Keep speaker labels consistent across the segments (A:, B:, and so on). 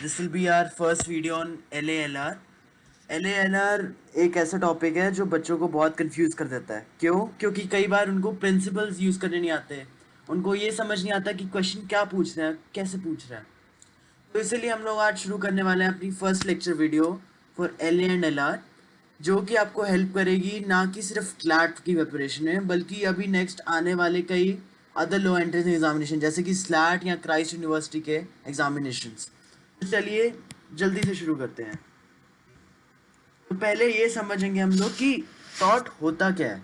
A: This will be our first video on LALR. LALR एक ऐसा topic है जो बच्चों को बहुत कंफ्यूज कर देता है। क्यों? क्योंकि कई बार उनको प्रिंसिपल्स यूज करने नहीं आते, उनको ये समझ नहीं आता कि क्वेश्चन क्या पूछ रहा है, कैसे पूछ रहा है। तो इसीलिए हम लोग आज शुरू करने वाले हैं अपनी first lecture video for LA and LR, जो कि आपको हेल्प करेगी ना कि सिर्फ क्लैट की प्रिपरेशन में, बल्कि अभी नेक्स्ट आने वाले कई अदर लो एंट्रेंस एग्जामिनेशन जैसे कि स्लैट या क्राइस्ट यूनिवर्सिटी के एग्जामिनेशंस। तो चलिए जल्दी से शुरू करते हैं। तो पहले ये समझेंगे हम लोग कि टॉट होता क्या है,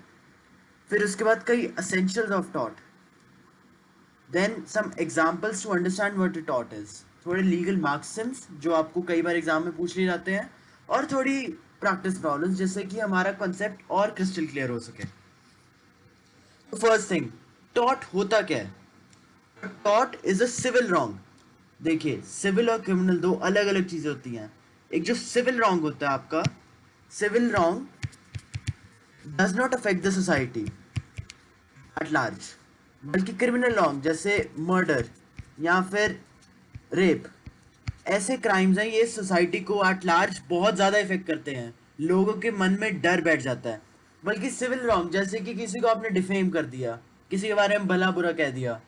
A: फिर उसके बाद कई essentials of taught, then some examples to understand what a taught is, थोड़े लीगल मैक्सिम्स जो आपको कई बार एग्जाम में पूछ लिए जाते हैं, और थोड़ी प्रैक्टिस प्रॉब्लम्स जिससे कि हमारा कॉन्सेप्ट और क्रिस्टल क्लियर हो सके। तो फर्स्ट थिंग, टॉट होता क्या है? टॉट इज अ सिविल रॉन्ग। देखिए, सिविल और क्रिमिनल दो अलग अलग चीजें होती हैं। एक जो सिविल रॉन्ग होता है आपका, civil wrong does not affect the society at large, बल्कि क्रिमिनल रॉन्ग जैसे मर्डर या फिर रेप, ऐसे क्राइम्स हैं ये सोसाइटी को एट लार्ज बहुत ज़्यादा इफेक्ट करते हैं, लोगों के मन में डर बैठ जाता है। बल्कि सिविल रॉन्ग जैसे कि किसी को आपने डिफेम कर दिया, किसी के बारे में भला बुरा कह दिया,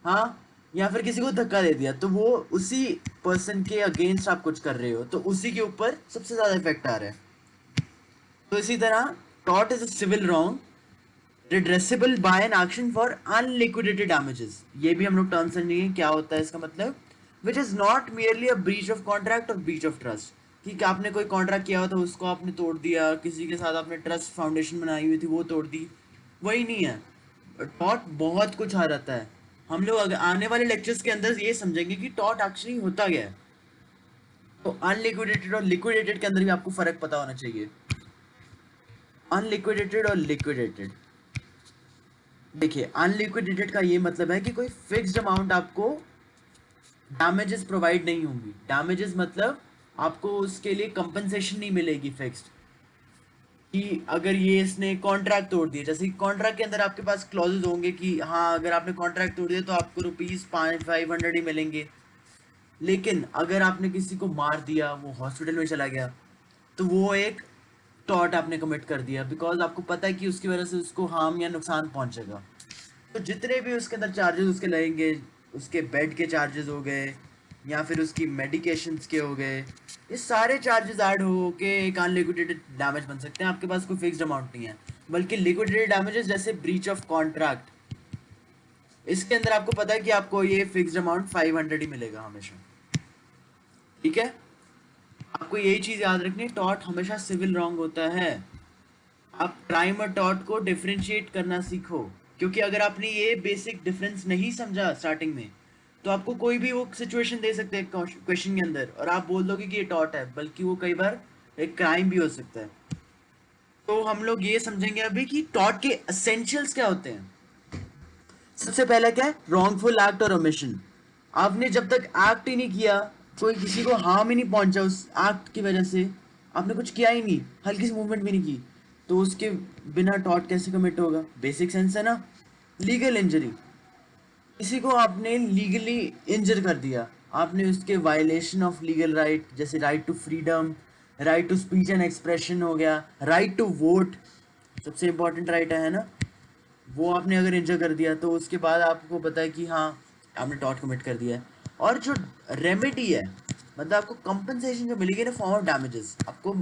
A: हाँ, या फिर किसी को धक्का दे दिया, तो वो उसी पर्सन के अगेंस्ट आप कुछ कर रहे हो, तो उसी के ऊपर सबसे ज़्यादा इफेक्ट आ रहा है। तो इसी तरह टॉट is a civil wrong redressable by an action for unliquidated damages. ये भी हम लोग टर्म समझेंगे क्या होता है इसका मतलब। Which is not merely a breach of contract और ब्रीच ऑफ ट्रस्ट, कि क्या आपने कोई कॉन्ट्रैक्ट किया हुआ था उसको आपने तोड़ दिया, किसी के साथ आपने ट्रस्ट फाउंडेशन बनाई हुई थी वो तोड़ दी, वही नहीं है। टॉट बहुत कुछ आ जाता है। हम लोग अगर आने वाले लेक्चर्स के अंदर ये समझेंगे कि टॉट एक्चुअली होता क्या है। तो अनलिक्विडेटेड और लिक्विडेटेड के अंदर भी आपको फर्क पता होना चाहिए। अनलिक्विडेटेड और लिक्विडेटेड, देखिए अनलिक्विडेटेड का ये मतलब है कि कोई फिक्स्ड अमाउंट आपको डैमेजेस प्रोवाइड नहीं होंगी। डैमेजेस मतलब आपको उसके लिए कंपनसेशन नहीं मिलेगी फिक्स्ड, कि अगर ये इसने कॉन्ट्रैक्ट तोड़ दिया, जैसे कॉन्ट्रैक्ट के अंदर आपके पास क्लॉजेज होंगे कि हाँ अगर आपने कॉन्ट्रैक्ट तोड़ दिया तो आपको ₹500 ही मिलेंगे, लेकिन अगर आपने किसी को मार दिया, वो हॉस्पिटल में चला गया, तो वो एक टॉर्ट आपने कमिट कर दिया, बिकॉज आपको पता है कि उसकी वजह से उसको हार्म या नुकसान पहुंचेगा। तो जितने भी उसके अंदर चार्जेस उसके लगेंगे, उसके बेड के चार्जेस हो गए या फिर उसकी मेडिकेशंस के हो गए, ये सारे चार्जेस ऐड हो के एक अनलिक्विडेटेड डैमेज बन सकते हैं। आपके पास कोई फिक्स्ड अमाउंट नहीं है, बल्कि लिक्विडेटेड डैमेजेस जैसे ब्रीच ऑफ कॉन्ट्रैक्ट, इसके अंदर आपको पता है कि आपको ये फिक्स्ड अमाउंट 500 ही मिलेगा हमेशा। ठीक है, आपको यही चीज याद रखनी, टॉर्ट हमेशा सिविल रॉन्ग होता है। आप क्राइम और टॉर्ट को डिफरेंशिएट करना सीखो, क्योंकि अगर आपने ये बेसिक डिफरेंस नहीं समझा स्टार्टिंग में, तो आपको कोई भी वो सिचुएशन दे सकते हैं क्वेश्चन के अंदर और आप बोल दोगे कि ये टॉर्ट है, बल्कि वो कई बार एक क्राइम भी हो सकता है। तो हम लोग ये समझेंगे अभी कि टॉर्ट के एसेंशियल्स क्या होते हैं। सबसे पहला क्या है? रॉन्गफुल एक्ट और ओमिशन। आपने जब तक एक्ट ही नहीं किया, कोई किसी को हार्म ही नहीं पहुंचा उस एक्ट की वजह से, आपने कुछ किया ही नहीं, हल्की सी मूवमेंट भी नहीं की, तो उसके बिना टॉर्ट कैसे कमिट होगा? बेसिक सेंस है ना। लीगल इंजरी, किसी को आपने लीगली इंजर कर दिया, आपने उसके वायलेशन ऑफ लीगल राइट, जैसे right to freedom, right to speech and expression हो गया, राइट टू वोट, सबसे इंपॉर्टेंट राइट है ना, वो आपने अगर इंजर कर दिया तो उसके बाद आपको पता है कि हाँ आपने टॉर्ट कमिट कर दिया है। और जो रेमेडी है, मतलब आपको कंपनसेशन जो मिलेगी ना फॉर्म ऑफ डैमेजेस, आपको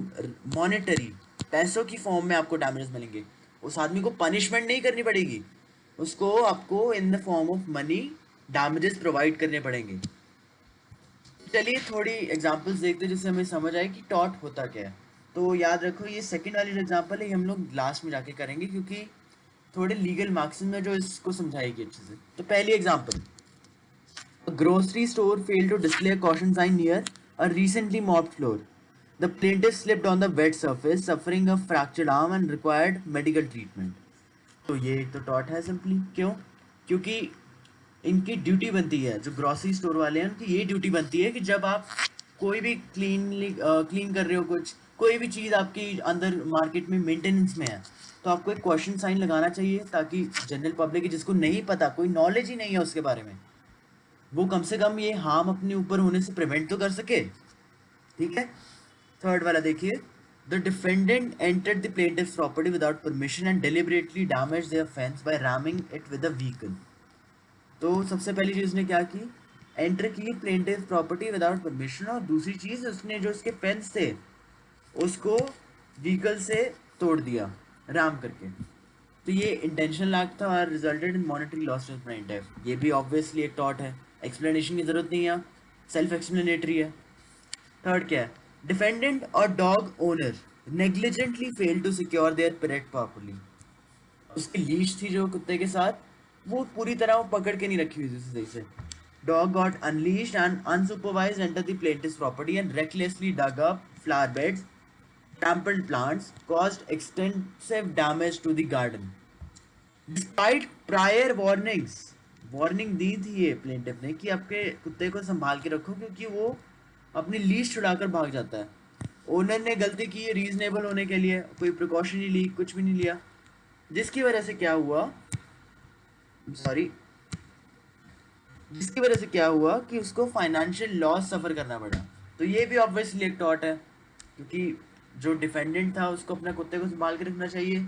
A: मॉनेटरी पैसों की फॉर्म में आपको डैमेजेस मिलेंगे। उस आदमी को पनिशमेंट नहीं करनी पड़ेगी, उसको आपको in the form of money damages provide करने पड़ेंगे। चलिए थोड़ी एग्जांपल्स देखते हैं जिससे हमें समझ आए कि टॉर्ट होता क्या है। तो याद रखो ये सेकंड वाली जो एग्जांपल है ये हम लोग लास्ट में जाके करेंगे, क्योंकि थोड़े लीगल मार्क्स में जो इसको समझाएगी अच्छे से। तो पहली example, a grocery store failed to display a caution sign near a recently mopped floor. The plaintiff slipped on the wet surface, suffering a fractured arm and required medical treatment. तो ये एक तो टॉट है simply. क्यों? क्योंकि इनकी duty बनती है, जो ग्रोसरी स्टोर वाले हैं उनकी ये ड्यूटी बनती है कि जब आप कोई भी क्लीन कर रहे हो, कुछ कोई भी चीज़ आपकी अंदर मार्केट में मेंटेनेंस में है, तो आपको एक क्वेश्चन साइन लगाना चाहिए, ताकि जनरल पब्लिक जिसको नहीं पता, कोई नॉलेज ही नहीं है उसके बारे में, वो कम से कम ये हार्म अपने ऊपर होने से प्रिवेंट तो कर सके, ठीक है। थर्ड वाला देखिए, the defendant entered the plaintiff's property without permission and deliberately damage their fence by ramming it with a vehicle. तो सबसे पहली चीज उसने क्या की, एंटर की प्लेंटिव प्रॉपर्टी विदाउट परमिशन, और दूसरी चीज उसने जो उसके फेंस थे उसको व्हीकल से तोड़ दिया राम करके। तो ये इंटेंशनल एक्ट था और resulted in monetary loss to plaintiff. ये भी ऑब्वियसली एक टॉट है, एक्सप्लेनेशन की जरूरत नहीं है, सेल्फ एक्सप्लेनेटरी है। थर्ड क्या है, डिफेंडेंट और dog owner negligently fail to secure their pet properly. उसकी लीश थी जो कुत्ते के साथ, वो पूरी तरह वो पकड़ के नहीं रखी हुई थी सही से। Dog got unleashed and unsupervised enter the plaintiff's property and recklessly dug up flower beds, trampled plants, caused extensive damage to the garden. Despite prior warnings, warning दी थी ये प्लेंटिफ ने कि आपके कुत्ते को संभाल के रखो क्योंकि वो अपनी लीश छुड़ाकर भाग जाता है। ओनर ने गलती की रीजनेबल होने के लिए, कोई प्रिकॉशन नहीं ली, कुछ भी नहीं लिया, जिसकी वजह से क्या हुआ, सॉरी, जिसकी वजह से क्या हुआ कि उसको फाइनेंशियल लॉस सफर करना पड़ा। तो ये भी ऑब्वियसली एक टॉट है, क्योंकि जो डिफेंडेंट था उसको अपने कुत्ते को संभाल के रखना चाहिए,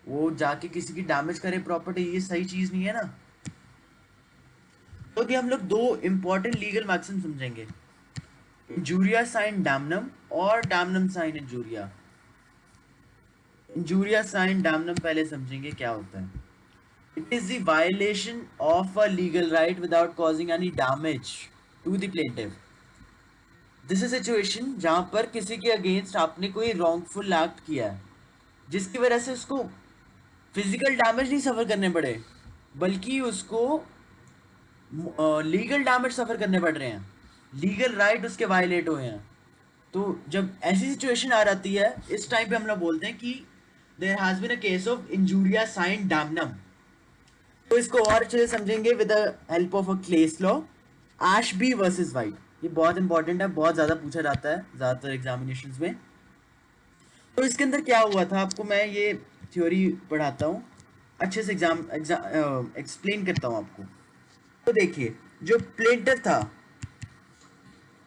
A: वो जाके किसी की डैमेज करे प्रॉपर्टी, ये सही चीज नहीं है ना। तो कि हम लोग दो इंपॉर्टेंट लीगल मैक्सिम समझेंगे, इंजूरिया साइन डैमनम और damnum sine injuria. Injuria sine damnum पहले समझेंगे क्या होता है। It is the violation of a legal right without causing any damage to the plaintiff. This is situation जहां पर किसी के अगेंस्ट आपने कोई रॉन्गफुल एक्ट किया है जिसकी वजह से उसको फिजिकल डैमेज नहीं सफर करने पड़े, बल्कि उसको लीगल डैमेज सफर करने पड़ रहे हैं, लीगल राइट उसके वायलेट हुए हैं। तो जब ऐसी सिचुएशन आ जाती है, इस टाइम पे हम लोग बोलते हैं कि there has been a case of injuria sine damnum. तो इसको और अच्छे से समझेंगे with the help of a case law, Ashby versus White. ये बहुत इंपॉर्टेंट है, बहुत ज्यादा पूछा जाता है ज्यादातर एग्जामिनेशंस में। तो इसके अंदर क्या हुआ था, आपको मैं ये थ्योरी पढ़ाता हूँ, अच्छे से एक्सप्लेन करता हूँ आपको। तो देखिए, जो प्लेंटर था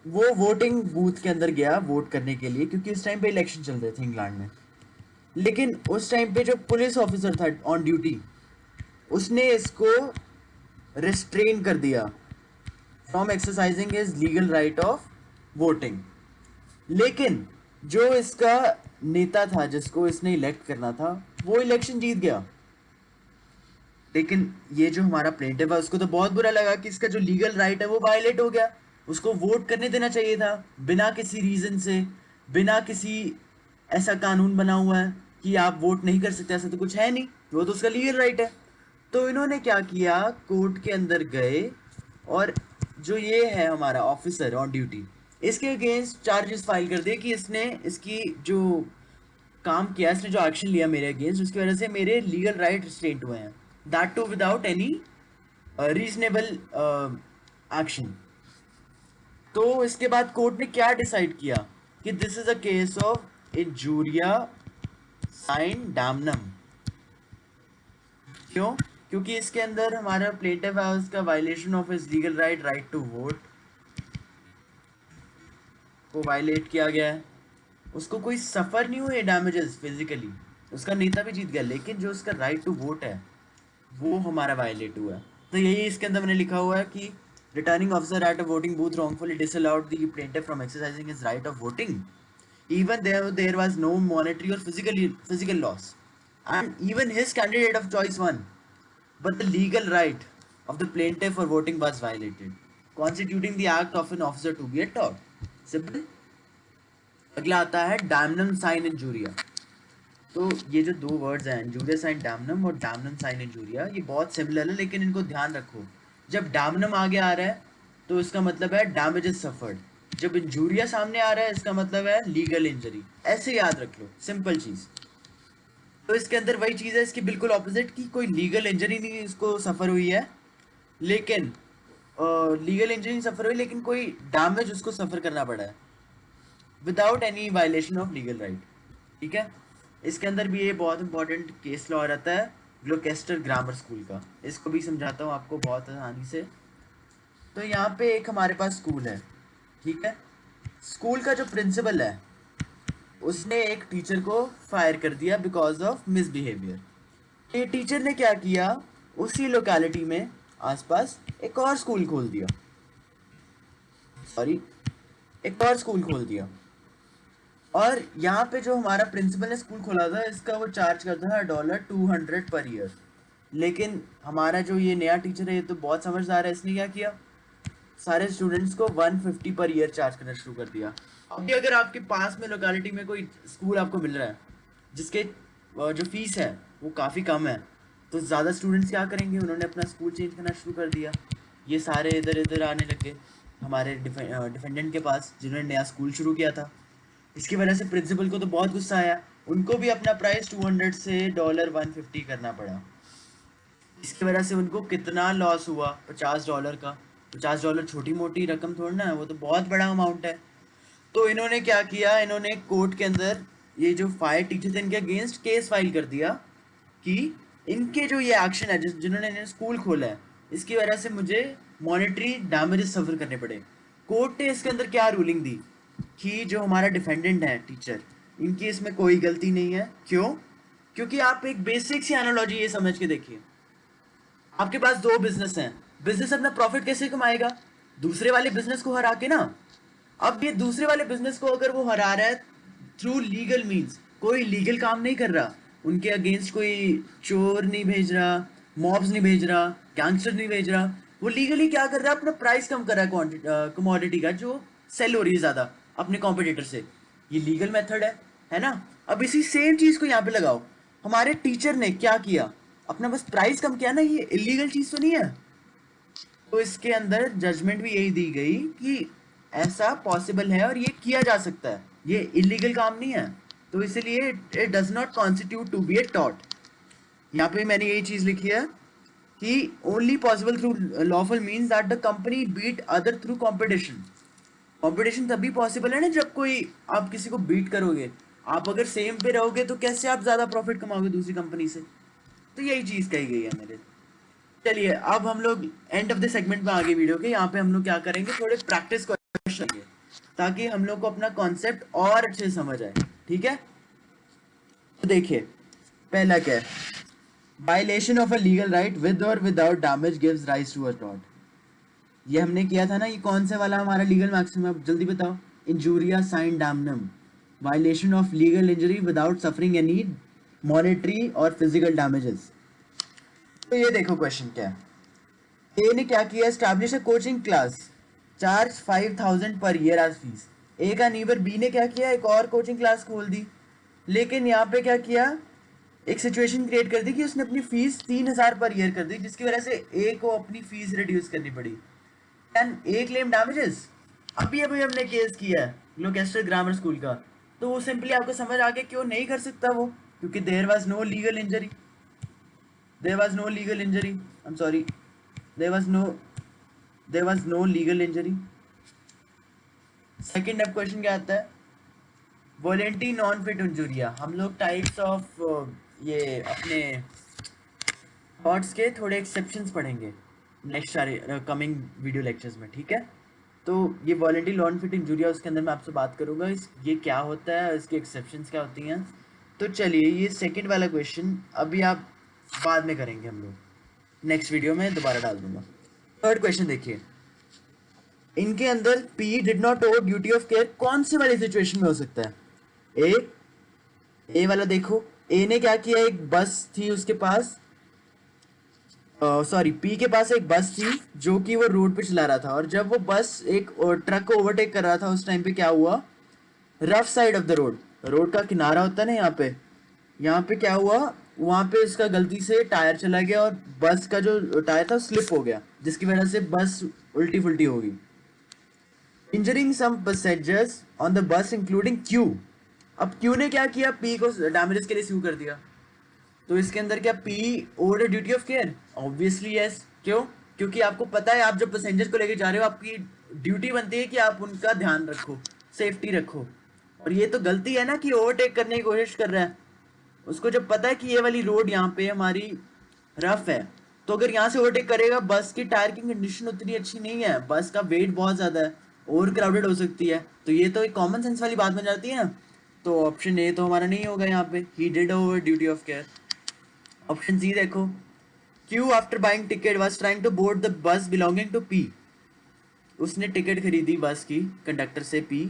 A: वो वोटिंग बूथ के अंदर गया वोट करने के लिए, क्योंकि उस टाइम पे इलेक्शन चल रहे थे इंग्लैंड में। लेकिन उस टाइम पे जो पुलिस ऑफिसर था ऑन ड्यूटी, उसने इसको रिस्ट्रेन कर दिया from exercising his legal right of voting. लेकिन जो इसका नेता था जिसको इसने इलेक्ट करना था, वो इलेक्शन जीत गया। लेकिन ये जो हमारा प्लेंटिव है उसको तो बहुत बुरा लगा कि इसका जो लीगल राइट है वो वायलेट हो गया। उसको वोट करने देना चाहिए था बिना किसी रीजन से, बिना किसी ऐसा कानून बना हुआ है कि आप वोट नहीं कर सकते, ऐसा तो कुछ है नहीं, वो तो उसका लीगल राइट है। तो इन्होंने क्या किया, कोर्ट के अंदर गए और जो ये है हमारा ऑफिसर ऑन ड्यूटी, इसके अगेंस्ट चार्जेस फाइल कर दिए कि इसने इसकी जो काम किया, इसने जो एक्शन लिया मेरे अगेंस्ट, उसकी वजह से मेरे लीगल राइट रिस्ट्रेंट हुए हैं, that too without any reasonable action. तो इसके बाद कोर्ट ने क्या डिसाइड किया कि this is a case of injuria sine damnum. क्यों? क्योंकि इसके अंदर हमारा प्लेंटिफ है, उसका violation of his legal right, right to vote को वायलेट किया गया है। उसको कोई सफर नहीं हुए डैमेजेस फिजिकली, उसका नेता भी जीत गया, लेकिन जो उसका राइट टू वोट है वो हमारा वायलेट हुआ है। तो यही इसके अंदर मैंने लिखा हुआ है कि returning officer at a voting booth wrongfully disallowed the plaintiff from exercising his right of voting even there was no monetary or physical loss, and even his candidate of choice won, but the legal right of the plaintiff for voting was violated, constituting the act of an officer to be a tort। Simple. अगला आता है damnum sine injuria. तो ये जो दो words हैं, injuria sine damnum और damnum sine injuria, ये बहुत सिमिलर है, लेकिन इनको ध्यान रखो। जब डैमनम आगे आ रहा है तो इसका मतलब है डैमेजेस सफर्ड, जब इंजूरिया सामने आ रहा है इसका मतलब है लीगल इंजरी। ऐसे याद रख लो, सिंपल चीज। तो इसके अंदर वही चीज है, इसकी बिल्कुल ऑपोजिट, की कोई लीगल इंजरी नहीं इसको सफर हुई है, लेकिन लीगल इंजरी सफर हुई लेकिन कोई डैमेज उसको सफर करना पड़ा है without any violation of legal right. ठीक है। इसके अंदर भी ये बहुत इंपॉर्टेंट केस लॉ रहता है, ग्लोकेस्टर ग्रामर स्कूल का। इसको भी समझाता हूँ आपको बहुत आसानी से। तो यहाँ पे एक हमारे पास स्कूल है, ठीक है। स्कूल का जो प्रिंसिपल है उसने एक टीचर को फायर कर दिया बिकॉज ऑफ मिसबिहेवियर। ये टीचर ने क्या किया, उसी लोकेलिटी में आसपास एक और स्कूल खोल दिया, सॉरी एक और स्कूल खोल दिया। और यहाँ पे जो हमारा प्रिंसिपल ने स्कूल खोला था, इसका वो चार्ज करता था $200 पर ईयर। लेकिन हमारा जो ये नया टीचर है ये तो बहुत समझदार है, इसने क्या किया, सारे स्टूडेंट्स को 150 पर ईयर चार्ज करना शुरू कर दिया। अभी अगर आपके पास में लोकेलिटी में कोई स्कूल आपको मिल रहा है जिसके जो फीस है वो काफ़ी कम है, तो ज़्यादा स्टूडेंट्स क्या करेंगे, उन्होंने अपना स्कूल चेंज करना शुरू कर दिया। ये सारे इधर इधर आने लगे हमारे डिफेंडेंट के पास जिन्होंने नया स्कूल शुरू किया था। इसकी वजह से प्रिंसिपल को तो बहुत गुस्सा आया, उनको भी अपना प्राइस 200 से $150 करना पड़ा। इसकी वजह से उनको कितना लॉस हुआ, $50 का। $50 छोटी मोटी रकम थोड़ी ना है, वो तो बहुत बड़ा अमाउंट है। तो इन्होंने क्या किया, इन्होंने कोर्ट के अंदर ये जो फायर टीचर थे इनके अगेंस्ट केस फाइल कर दिया कि इनके जो ये एक्शन है जिन्होंने इन्हें स्कूल खोला है, इसकी वजह से मुझे मॉनेटरी डैमेजेस सफर करने पड़े। कोर्ट ने इसके अंदर क्या रूलिंग दी कि जो हमारा डिफेंडेंट है टीचर, इनकी इसमें कोई गलती नहीं है। क्यों? क्योंकि आप एक बेसिक सी एनालॉजी ये समझ के देखिए, आपके पास दो बिजनेस हैं, बिजनेस अपना प्रॉफिट कैसे कमाएगा, दूसरे वाले बिजनेस को हरा के ना। अब ये दूसरे वाले बिजनेस को अगर वो हरा रहा है थ्रू लीगल मीन्स, कोई लीगल काम नहीं कर रहा, उनके अगेंस्ट कोई चोर नहीं भेज रहा, मॉब्स नहीं भेज रहा, गैंगस्टर नहीं भेज रहा, वो लीगली क्या कर रहा है, अपना प्राइस कम कर रहा है कमोडिटी का जो सेल हो रही है ज़्यादा अपने कॉम्पिटिटर से। ये लीगल मेथड है ना। अब इसी सेम चीज़ को यहाँ पे लगाओ, हमारे टीचर ने क्या किया, अपना बस प्राइस कम किया ना, ये इलीगल चीज़ तो नहीं है। तो इसके अंदर जजमेंट भी यही दी गई कि ऐसा पॉसिबल है और ये किया जा सकता है, ये इलीगल काम नहीं है, तो इसलिए it does not constitute to be a टॉट। यहाँ पे मैंने यही चीज लिखी है कि only possible through lawful means that the company beat other through competition. Competition तभी पॉसिबल है ना जब कोई आप किसी को बीट करोगे, आप अगर सेम पे रहोगे तो कैसे आप ज्यादा प्रॉफिट कमाओगे दूसरी कंपनी से। तो यही चीज कही गई है मेरे। चलिए अब हम लोग एंड ऑफ द सेगमेंट में आगे वीडियो के, यहाँ पे हम लोग क्या करेंगे, थोड़े प्रैक्टिस क्वेश्चन ताकि हम लोग को अपना कॉन्सेप्ट और अच्छे से समझ आए, ठीक है। तो देखिए पहला क्या है, violation of a legal right with और without damage gives rise to a tort. ये हमने किया था ना, ये कौन से वाला हमारा लीगल मैक्सिमम, अब जल्दी बताओ। Injuria sine damnum, violation of legal injury without suffering any monetary और फिजिकल डैमेजेस। तो ये देखो क्वेश्चन क्या है, ए ने क्या किया, establish a coaching class, charge 5000 per year as fees. ए का नीबर बी ने क्या किया, एक और कोचिंग क्लास खोल दी, लेकिन यहाँ पे क्या किया, एक सिचुएशन क्रिएट कर दी कि उसने अपनी फीस 3000 पर ईयर कर दी, जिसकी वजह से ए को अपनी फीस रिड्यूस करनी पड़ी। Can a claim damages? अभी अभी हमने केस किया है ग्लौकेस्टर ग्रामर स्कूल का, तो वो सिंपली आपको समझ आ गया क्यों नहीं कर सकता वो, क्योंकि there was no legal injury, there was no legal injury, I'm sorry, there was no legal injury। Second अब क्वेश्चन क्या आता है, वॉलेंटी नॉन फिट इंजुरिया। हम लोग टाइप्स ऑफ ये अपने थॉट्स के थोड़े एक्सेप्शंस पढ़ेंगे नेक्स्ट सारे कमिंग वीडियो लेक्चर्स में, ठीक है। तो ये वॉलेंटी नॉन फिट इंजुरिया, उसके अंदर मैं आपसे बात करूंगा ये क्या होता है, इसके एक्सेप्शंस क्या होती हैं। तो चलिए ये सेकेंड वाला क्वेश्चन अभी आप बाद में करेंगे, हम लोग नेक्स्ट वीडियो में दोबारा डाल दूंगा। थर्ड क्वेश्चन देखिए, इनके अंदर P did not over duty of care कौन से वाली सिचुएशन में हो सकता है। ए वाला देखो, ए ने क्या किया, एक बस थी उसके पास, सॉरी पी के पास एक बस थी जो कि वो रोड पे चला रहा था, और जब वो बस एक ट्रक को ओवरटेक कर रहा था उस टाइम पे क्या हुआ, rough side of the road, road का किनारा होता है ना यहाँ पे क्या हुआ, वहां पे इसका गलती से टायर चला गया और बस का जो टायर था स्लिप हो गया, जिसकी वजह से बस उल्टी फुल्टी हो गई, injuring some passengers on the bus including Q. अब क्यू ने क्या किया, पी को डैमेजेस के लिए स्यू कर दिया। तो इसके अंदर क्या P over duty of care? Obviously yes. क्यों? क्योंकि आपको पता है आप जब पैसेंजर को लेके जा रहे हो आपकी ड्यूटी बनती है कि आप उनका ध्यान रखो, सेफ्टी रखो, और ये तो गलती है ना कि ओवरटेक करने की कोशिश कर रहा है। उसको जब पता है कि ये वाली रोड यहाँ पे हमारी रफ है, तो अगर यहाँ से ओवरटेक करेगा, बस की टायर की कंडीशन उतनी अच्छी नहीं है, बस का वेट बहुत ज्यादा है, ओवर क्राउडेड हो सकती है, तो ये तो एक कॉमन सेंस वाली बात बन जाती है ना। तो ऑप्शन ए तो हमारा नहीं होगा यहाँ पे, he did over duty of care. Option C देखो, Q after buying ticket was trying to board the bus belonging to P. उसने टिकट खरीदी बस की कंडक्टर से P.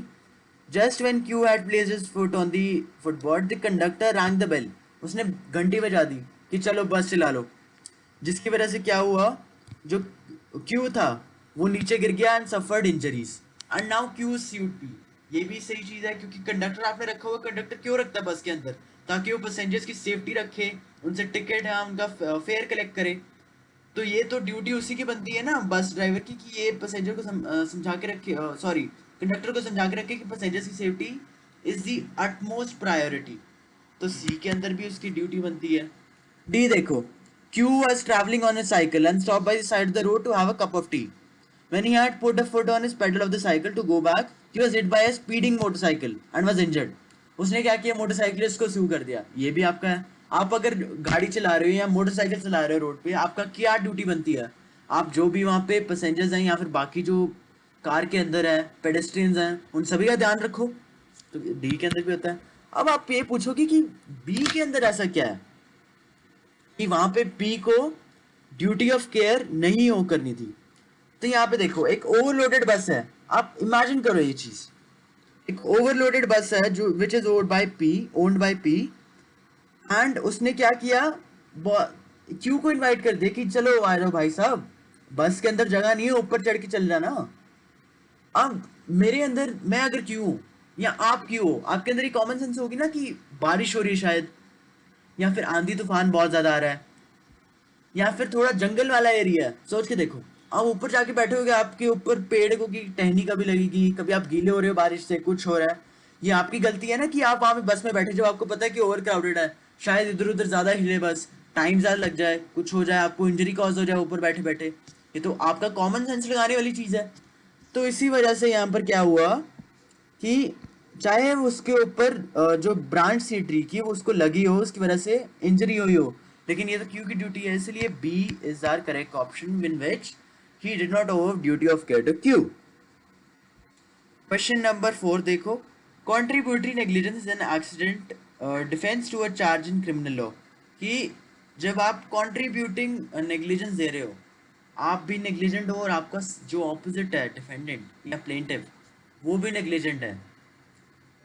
A: Just when Q had placed his foot on the footboard the conductor rang the bell. उसने घंटी बजा दी कि चलो बस चला लो, जिसकी वजह से क्या हुआ, जो क्यू था वो नीचे गिर गया and suffered injuries, and now Q suit P. ये भी सही चीज है, क्योंकि कंडक्टर आपने रखा हुआ, कंडक्टर क्यों रखता है बस के अंदर, ताकि वो पैसेंजर्स की सेफ्टी रखे, उनसे टिकट है उनका फेयर कलेक्ट करे। तो ये तो ड्यूटी उसी की बनती है ना बस ड्राइवर की, कि ये पैसेंजर को समझा के रखे, सॉरी कंडक्टर को समझा के रखे कि पैसेंजर्स की safety is the utmost priority. तो सी के अंदर भी उसकी ड्यूटी बनती है। डी देखो, Q was traveling on a cycle and stopped by the side of the road to have a cup of tea. When he had put a foot on his pedal of the cycle to go back, he was hit by a speeding motorcycle and was injured. उसने क्या किया, motorcyclist को सू कर दिया। ये भी आपका है। आप अगर गाड़ी चला रहे हो या मोटरसाइकिल चला रहे हो रोड पे, आपका क्या ड्यूटी बनती है, आप जो भी वहाँ पे पैसेंजर्स हैं या फिर बाकी जो कार के अंदर है पेडेस्ट्रियंस हैं, उन सभी का ध्यान रखो। तो डी के अंदर भी होता है। अब आप ये पूछोगे कि बी के अंदर ऐसा क्या है कि वहां पे पी को ड्यूटी ऑफ केयर नहीं हो करनी थी। तो यहाँ पे देखो, एक ओवरलोडेड बस है, आप इमेजिन करो ये चीज, एक ओवरलोडेड बस है जो which is owned by P, and उसने क्या किया, क्यू को इनवाइट कर दिया कि चलो आ जाओ भाई साहब, बस के अंदर जगह नहीं है, ऊपर चढ़ के चल जाना। अब मेरे अंदर, मैं अगर क्यू हूं या आप क्यू हो, आपके अंदर ये कॉमन सेंस होगी ना कि बारिश हो रही है शायद, या फिर आंधी तूफान बहुत ज्यादा आ रहा है, या फिर थोड़ा जंगल वाला एरिया है, सोच के देखो। आप ऊपर जाके बैठे होगे, आपके ऊपर पेड़ को की टहनी कभी लगेगी, कभी आप गीले हो रहे हो बारिश से, कुछ हो रहा है, ये आपकी गलती है ना कि आप वहां पे बस में बैठे, जब आपको पता है कि ओवर क्राउडेड है, शायद इधर उधर ज्यादा हिले बस, टाइम ज्यादा लग जाए, कुछ हो जाए, आपको इंजरी कॉज हो जाए ऊपर बैठे बैठे। ये तो आपका कॉमन सेंस लगाने वाली चीज है। तो इसी वजह से यहाँ पर क्या हुआ कि चाहे उसके ऊपर जो ब्रांच थी ट्री की वो उसको लगी हो, उसकी वजह से इंजरी हुई हो, लेकिन ये तो क्यू की ड्यूटी है, इसलिए B is our correct option in which he did not over duty of care to Q. Question number 4 देखो, contributory negligence is an accident defence to a charge in criminal law. कि जब आप contributing negligence दे रहे हो, आप भी negligent हो और आपका जो ऑपोजिट है डिफेंडेंट या प्लेंटिव वो भी नेग्लिजेंट है,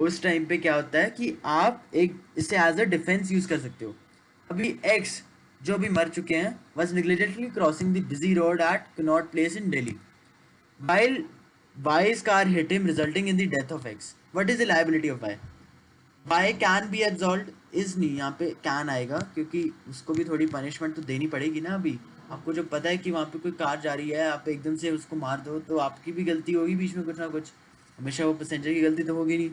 A: उस टाइम पे क्या होता है कि आप एक इसे एज अ डिफेंस यूज कर सकते हो। अभी एक्स जो अभी मर चुके हैं was negligently crossing the busy road at Connaught Place in Delhi while Y's car hit him resulting in the death of X. What is the liability of Y? Y can be absolved is नहीं, यहाँ पे can आएगा क्योंकि उसको भी थोड़ी punishment तो देनी पड़ेगी ना। अभी आपको जब पता है कि वहाँ पे कोई कार जा रही है, आप एकदम से उसको मार दो, तो आपकी भी गलती होगी बीच में कुछ ना कुछ, हमेशा वो पैसेंजर की गलती तो होगी नहीं।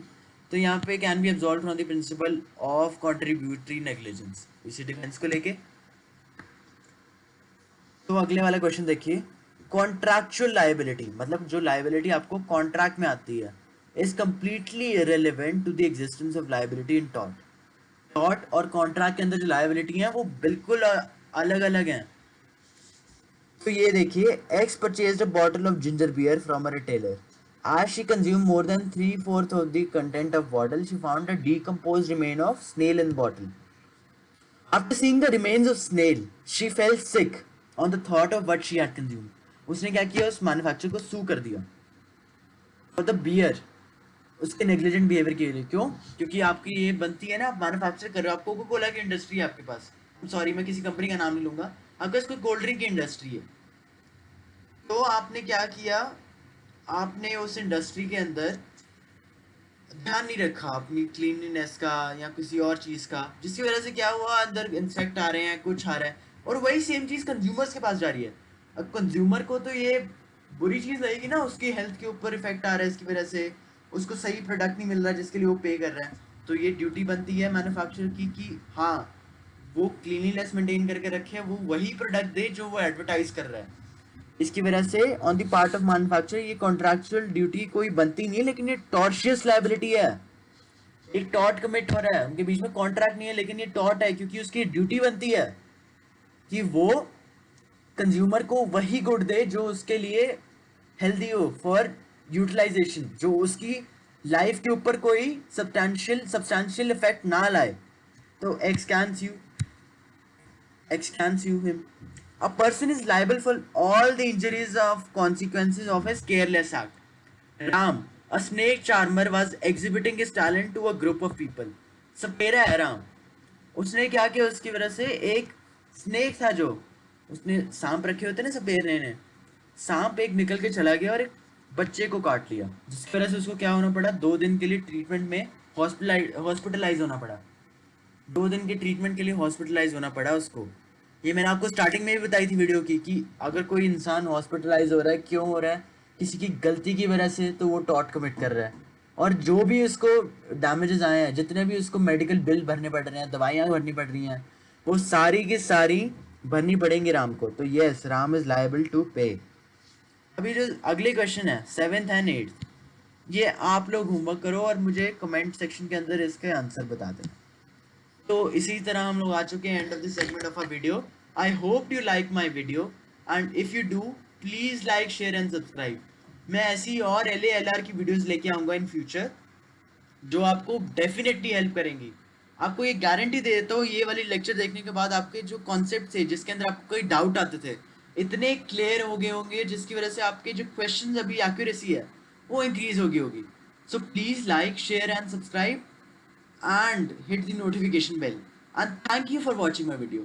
A: तो यहाँ पे can be absolve from the principle of contributory negligence, इसी डिफेंस को लेके। तो अगले वाला क्वेश्चन देखिए, कॉन्ट्रैक्चुअल लायबिलिटी मतलब जो लायबिलिटी आपको कॉन्ट्रैक्ट में आती है is completely irrelevant to the existence of liability in tort. Tort और कॉन्ट्रैक्ट के अंदर जो लायबिलिटी है वो बिल्कुल अलग अलग हैं। तो ये देखिए, X purchased a bottle of ginger beer from a retailer. As she consumed more than 3/4 of the content of bottle, she found a decomposed remain of snail in the bottle. After seeing the remains of snail, she felt sick on the thought of what she had consumed. उसने क्या किया, उस manufacturer को सू कर दिया for the beer, उसके negligent behaviour के लिए। क्यों? क्योंकि आपकी ये बनती है ना, आप मैन्युफैक्चर कर रहे हो, आप कोको कोला की इंडस्ट्री है आपके पास, सॉरी मैं किसी कंपनी का नाम नहीं लूंगा, आपके पास कोई कोल्ड ड्रिंक की इंडस्ट्री है। तो आपने क्या किया, आपने उस इंडस्ट्री के अंदर ध्यान नहीं रखा अपनी क्लीनलीनेस का या किसी और चीज का, जिसकी वजह से क्या हुआ, अंदर इंसेक्ट आ रहे हैं, कुछ आ रहा है, और वही सेम चीज कंज्यूमर्स के पास जा रही है। अब कंज्यूमर को तो ये बुरी चीज लगेगी ना, उसकी हेल्थ के ऊपर इफेक्ट आ रहा है इसकी वजह से, उसको सही प्रोडक्ट नहीं मिल रहा जिसके लिए वो पे कर रहा है। तो ये ड्यूटी बनती है मैन्युफैक्चरर की कि हाँ वो क्लीनलीनेस मेंटेन करके रखे, वो वही प्रोडक्ट दे जो वो एडवर्टाइज कर रहा है। इसकी वजह से on the part of manufacturer ये कॉन्ट्रैक्चुअल ड्यूटी कोई बनती नहीं है, लेकिन ये टॉर्शियस लायबिलिटी है, एक टॉर्ट कमिट हो रहा है, उनके बीच में कॉन्ट्रैक्ट नहीं है लेकिन ये टॉर्ट है, क्योंकि उसकी ड्यूटी बनती है कि वो कंज्यूमर को वही गुड दे जो उसके लिए हेल्दी हो फॉर यूटिलाइजेशन, जो उसकी लाइफ के ऊपर कोई सब्सटैंशियल इफेक्ट ना लाए। तो x can sue him. A person is liable for all the injuries of consequences of his careless act. Ram, a snake charmer, was exhibiting his talent to a group of people. सपेरा है राम, उसने क्या किया, उसकी वजह से एक snake था, जो उसने सांप रखे होते ना सपेरे ने, सांप एक निकल के चला गया और एक बच्चे को काट लिया, जिसकी वजह से उसको क्या होना पड़ा, 2 दिन के लिए ट्रीटमेंट में हॉस्पिटलाइज होना पड़ा। 2 दिन के ट्रीटमेंट के लिए हॉस्पिटलाइज होना पड़ा उसको। ये मैंने आपको स्टार्टिंग में भी बताई थी वीडियो की कि अगर कोई इंसान हॉस्पिटलाइज हो रहा है, क्यों हो रहा है, किसी की गलती की वजह से, तो वो टॉर्ट कमिट कर रहा है। और जो भी उसको डैमेजेस आए हैं, जितने भी उसको मेडिकल बिल भरने पड़ रहे हैं, दवाइयाँ भरनी पड़ रही हैं, वो सारी की सारी भरनी पड़ेंगी राम को। तो yes, Ram is liable to pay. अभी जो अगले क्वेश्चन है 7th एंड 8th, ये आप लोग होमवर्क करो और मुझे कमेंट सेक्शन के अंदर इसके आंसर बता देना। तो इसी तरह हम लोग आ चुके हैं end of the segment of a video. I hope you like my video and if you do please like share and subscribe. मैं ऐसी और LALR की वीडियोस लेके आऊँगा इन फ्यूचर, जो आपको डेफिनेटली हेल्प करेंगी। आपको ये गारंटी दे देता हूँ, ये वाली लेक्चर देखने के बाद आपके जो कॉन्सेप्ट थे, जिसके अंदर आपको कोई डाउट आते थे, इतने क्लियर हो गए होंगे, जिसकी वजह से आपके जो क्वेश्चन अभी एक्यूरेसी है वो इंक्रीज हो गई होगी। So please like share and subscribe and hit the notification bell, and thank you for watching my video.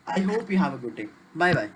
A: I hope you have a good day. Bye bye.